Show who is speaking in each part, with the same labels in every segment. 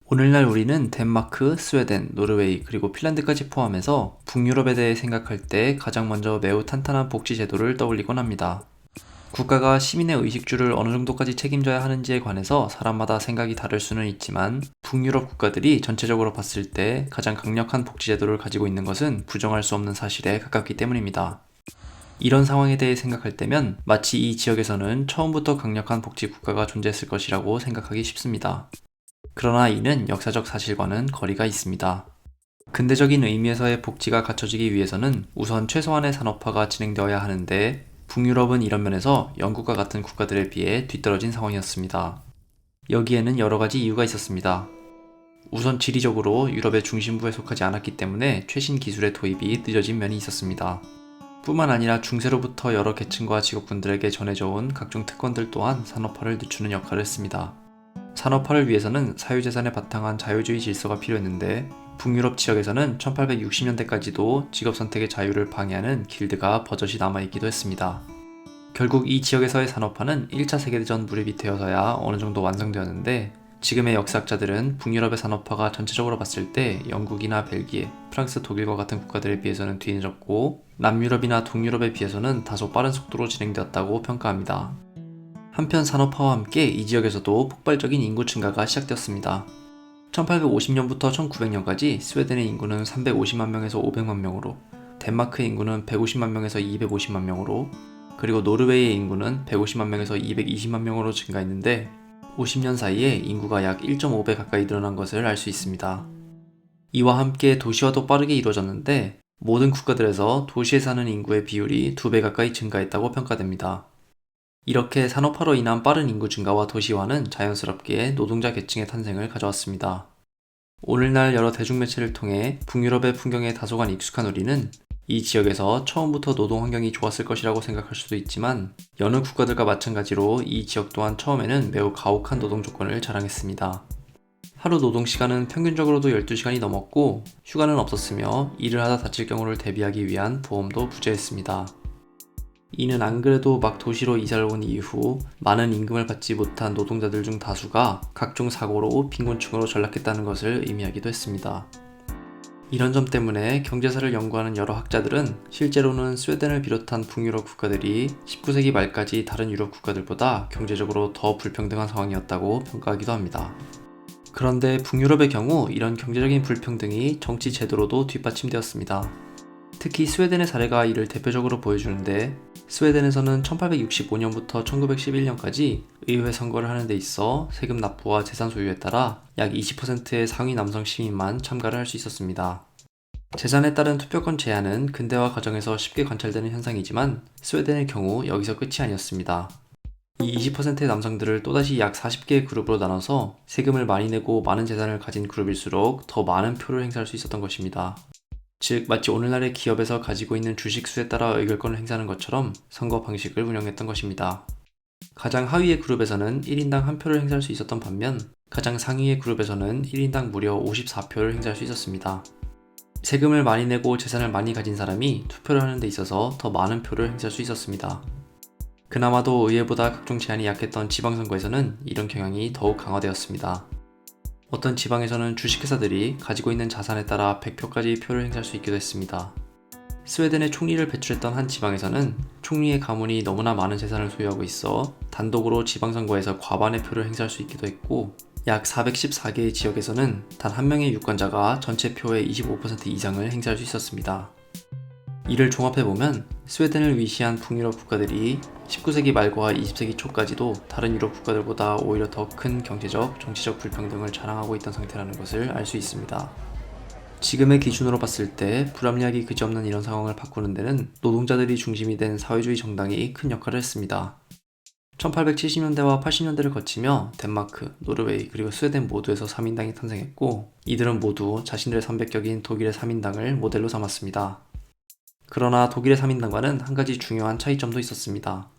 Speaker 1: 오늘날 우리는 덴마크, 스웨덴, 노르웨이, 그리고 핀란드까지 포함해서 북유럽에 대해 생각할 때 가장 먼저 매우 탄탄한 복지 제도를 떠올리곤 합니다. 국가가 시민의 의식주를 어느 정도까지 책임져야 하는지에 관해서 사람마다 생각이 다를 수는 있지만 북유럽 국가들이 전체적으로 봤을 때 가장 강력한 복지 제도를 가지고 있는 것은 부정할 수 없는 사실에 가깝기 때문입니다. 이런 상황에 대해 생각할 때면 마치 이 지역에서는 처음부터 강력한 복지 국가가 존재했을 것이라고 생각하기 쉽습니다. 그러나 이는 역사적 사실과는 거리가 있습니다. 근대적인 의미에서의 복지가 갖춰지기 위해서는 우선 최소한의 산업화가 진행되어야 하는데 북유럽은 이런 면에서 영국과 같은 국가들에 비해 뒤떨어진 상황이었습니다. 여기에는 여러 가지 이유가 있었습니다. 우선 지리적으로 유럽의 중심부에 속하지 않았기 때문에 최신 기술의 도입이 늦어진 면이 있었습니다. 뿐만 아니라 중세로부터 여러 계층과 직업군들에게 전해져 온 각종 특권들 또한 산업화를 늦추는 역할을 했습니다. 산업화를 위해서는 사유재산에 바탕한 자유주의 질서가 필요했는데 북유럽 지역에서는 1860년대까지도 직업선택의 자유를 방해하는 길드가 버젓이 남아있기도 했습니다. 결국 이 지역에서의 산업화는 1차 세계대전 무렵이 되어서야 어느 정도 완성되었는데 지금의 역사학자들은 북유럽의 산업화가 전체적으로 봤을 때 영국이나 벨기에, 프랑스, 독일과 같은 국가들에 비해서는 뒤늦었고 남유럽이나 동유럽에 비해서는 다소 빠른 속도로 진행되었다고 평가합니다. 한편 산업화와 함께 이 지역에서도 폭발적인 인구 증가가 시작되었습니다. 1850년부터 1900년까지 스웨덴의 인구는 350만 명에서 500만 명으로, 덴마크의 인구는 150만 명에서 250만 명으로, 그리고 노르웨이의 인구는 150만 명에서 220만 명으로 증가했는데 50년 사이에 인구가 약 1.5배 가까이 늘어난 것을 알 수 있습니다. 이와 함께 도시화도 빠르게 이루어졌는데 모든 국가들에서 도시에 사는 인구의 비율이 2배 가까이 증가했다고 평가됩니다. 이렇게 산업화로 인한 빠른 인구 증가와 도시화는 자연스럽게 노동자 계층의 탄생을 가져왔습니다. 오늘날 여러 대중매체를 통해 북유럽의 풍경에 다소간 익숙한 우리는 이 지역에서 처음부터 노동 환경이 좋았을 것이라고 생각할 수도 있지만 여느 국가들과 마찬가지로 이 지역 또한 처음에는 매우 가혹한 노동 조건을 자랑했습니다. 하루 노동 시간은 평균적으로도 12시간이 넘었고 휴가는 없었으며 일을 하다 다칠 경우를 대비하기 위한 보험도 부재했습니다. 이는 안 그래도 막 도시로 이사를 온 이후 많은 임금을 받지 못한 노동자들 중 다수가 각종 사고로 빈곤층으로 전락했다는 것을 의미하기도 했습니다. 이런 점 때문에 경제사를 연구하는 여러 학자들은 실제로는 스웨덴을 비롯한 북유럽 국가들이 19세기 말까지 다른 유럽 국가들보다 경제적으로 더 불평등한 상황이었다고 평가하기도 합니다. 그런데 북유럽의 경우 이런 경제적인 불평등이 정치 제도로도 뒷받침되었습니다. 특히 스웨덴의 사례가 이를 대표적으로 보여주는데 스웨덴에서는 1865년부터 1911년까지 의회 선거를 하는 데 있어 세금 납부와 재산 소유에 따라 약 20%의 상위 남성 시민만 참가를 할 수 있었습니다. 재산에 따른 투표권 제한은 근대화 과정에서 쉽게 관찰되는 현상이지만 스웨덴의 경우 여기서 끝이 아니었습니다. 이 20%의 남성들을 또다시 약 40개의 그룹으로 나눠서 세금을 많이 내고 많은 재산을 가진 그룹일수록 더 많은 표를 행사할 수 있었던 것입니다. 즉 마치 오늘날의 기업에서 가지고 있는 주식 수에 따라 의결권을 행사하는 것처럼 선거 방식을 운영했던 것입니다. 가장 하위의 그룹에서는 1인당 1표를 행사할 수 있었던 반면 가장 상위의 그룹에서는 1인당 무려 54표를 행사할 수 있었습니다. 세금을 많이 내고 재산을 많이 가진 사람이 투표를 하는 데 있어서 더 많은 표를 행사할 수 있었습니다. 그나마도 의회보다 각종 제한이 약했던 지방선거에서는 이런 경향이 더욱 강화되었습니다. 어떤 지방에서는 주식회사들이 가지고 있는 자산에 따라 100표까지 표를 행사할 수 있기도 했습니다. 스웨덴의 총리를 배출했던 한 지방에서는 총리의 가문이 너무나 많은 재산을 소유하고 있어 단독으로 지방선거에서 과반의 표를 행사할 수 있기도 했고 약 414개의 지역에서는 단 한 명의 유권자가 전체 표의 25% 이상을 행사할 수 있었습니다. 이를 종합해보면 스웨덴을 위시한 북유럽 국가들이 19세기 말과 20세기 초까지도 다른 유럽 국가들보다 오히려 더 큰 경제적, 정치적 불평등을 자랑하고 있던 상태라는 것을 알 수 있습니다. 지금의 기준으로 봤을 때 불합리하기 그지없는 이런 상황을 바꾸는 데는 노동자들이 중심이 된 사회주의 정당이 큰 역할을 했습니다. 1870년대와 80년대를 거치며 덴마크, 노르웨이 그리고 스웨덴 모두에서 3인당이 탄생했고 이들은 모두 자신들의 선배격인 독일의 3인당을 모델로 삼았습니다. 그러나 독일의 3인당과는 한 가지 중요한 차이점도 있었습니다.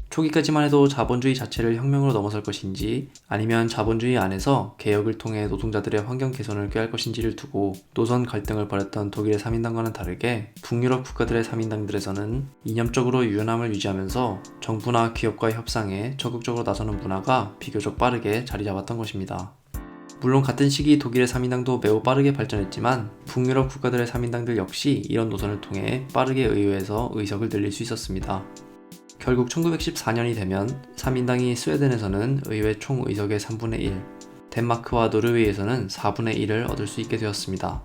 Speaker 1: 초기까지만 해도 자본주의 자체를 혁명으로 넘어설 것인지 아니면 자본주의 안에서 개혁을 통해 노동자들의 환경 개선을 꾀할 것인지를 두고 노선 갈등을 벌였던 독일의 3인당과는 다르게 북유럽 국가들의 3인당들에서는 이념적으로 유연함을 유지하면서 정부나 기업과의 협상에 적극적으로 나서는 문화가 비교적 빠르게 자리 잡았던 것입니다. 물론 같은 시기 독일의 3인당도 매우 빠르게 발전했지만 북유럽 국가들의 3인당들 역시 이런 노선을 통해 빠르게 의회에서 의석을 늘릴 수 있었습니다. 결국 1914년이 되면 3인당이 스웨덴에서는 의회 총 의석의 3분의 1, 덴마크와 노르웨이에서는 4분의 1을 얻을 수 있게 되었습니다.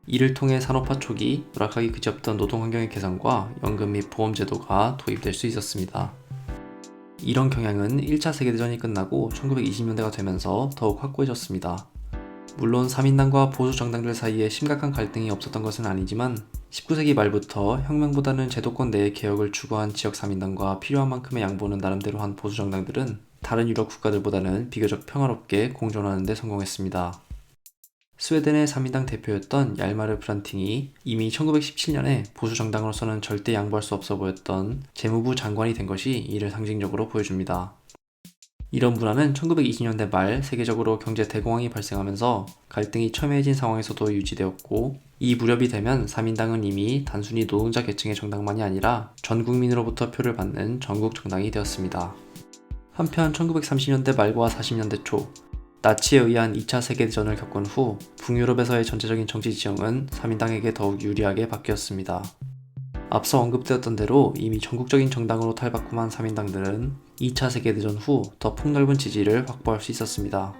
Speaker 1: 이를 통해 산업화 초기 열악하기 그지없던 노동 환경의 개선과 연금 및 보험 제도가 도입될 수 있었습니다. 이런 경향은 1차 세계대전이 끝나고 1920년대가 되면서 더욱 확고해졌습니다. 물론 3인당과 보수 정당들 사이에 심각한 갈등이 없었던 것은 아니지만 19세기 말부터 혁명보다는 제도권 내의 개혁을 추구한 지역 3인당과 필요한 만큼의 양보는 나름대로 한 보수 정당들은 다른 유럽 국가들보다는 비교적 평화롭게 공존하는 데 성공했습니다. 스웨덴의 3인당 대표였던 얄마르 브란팅이 이미 1917년에 보수 정당으로서는 절대 양보할 수 없어 보였던 재무부 장관이 된 것이 이를 상징적으로 보여줍니다. 이런 문화는 1920년대 말 세계적으로 경제 대공황이 발생하면서 갈등이 첨예해진 상황에서도 유지되었고, 이 무렵이 되면 3인당은 이미 단순히 노동자 계층의 정당만이 아니라 전 국민으로부터 표를 받는 전국 정당이 되었습니다. 한편 1930년대 말과 40년대 초 나치에 의한 2차 세계대전을 겪은 후 북유럽에서의 전체적인 정치 지형은 3인당에게 더욱 유리하게 바뀌었습니다. 앞서 언급되었던 대로 이미 전국적인 정당으로 탈바꿈한 3인당들은 2차 세계대전 후 더 폭넓은 지지를 확보할 수 있었습니다.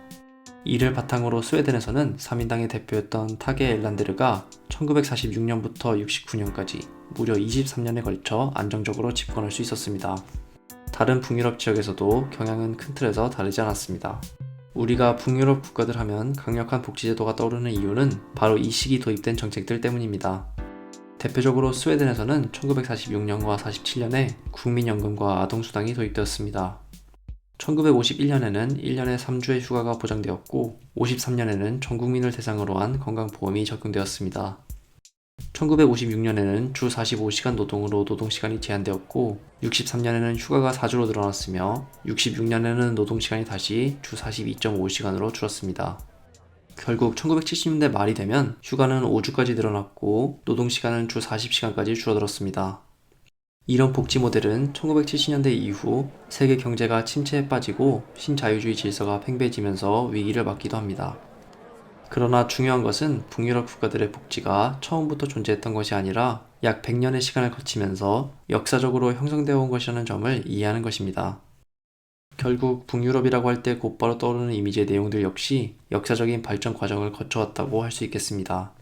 Speaker 1: 이를 바탕으로 스웨덴에서는 3인당의 대표였던 타게 엘란데르가 1946년부터 69년까지 무려 23년에 걸쳐 안정적으로 집권할 수 있었습니다. 다른 북유럽 지역에서도 경향은 큰 틀에서 다르지 않았습니다. 우리가 북유럽 국가들 하면 강력한 복지제도가 떠오르는 이유는 바로 이 시기 도입된 정책들 때문입니다. 대표적으로 스웨덴에서는 1946년과 47년에 국민연금과 아동수당이 도입되었습니다. 1951년에는 1년에 3주의 휴가가 보장되었고 53년에는 전 국민을 대상으로 한 건강보험이 적용되었습니다. 1956년에는 주 45시간 노동으로 노동시간이 제한되었고 63년에는 휴가가 4주로 늘어났으며 66년에는 노동시간이 다시 주 42.5시간으로 줄었습니다. 결국 1970년대 말이 되면 휴가는 5주까지 늘어났고 노동시간은 주 40시간까지 줄어들었습니다. 이런 복지 모델은 1970년대 이후 세계 경제가 침체에 빠지고 신자유주의 질서가 팽배해지면서 위기를 맞기도 합니다. 그러나 중요한 것은 북유럽 국가들의 복지가 처음부터 존재했던 것이 아니라 약 100년의 시간을 거치면서 역사적으로 형성되어 온 것이라는 점을 이해하는 것입니다. 결국 북유럽이라고 할 때 곧바로 떠오르는 이미지의 내용들 역시 역사적인 발전 과정을 거쳐왔다고 할 수 있겠습니다.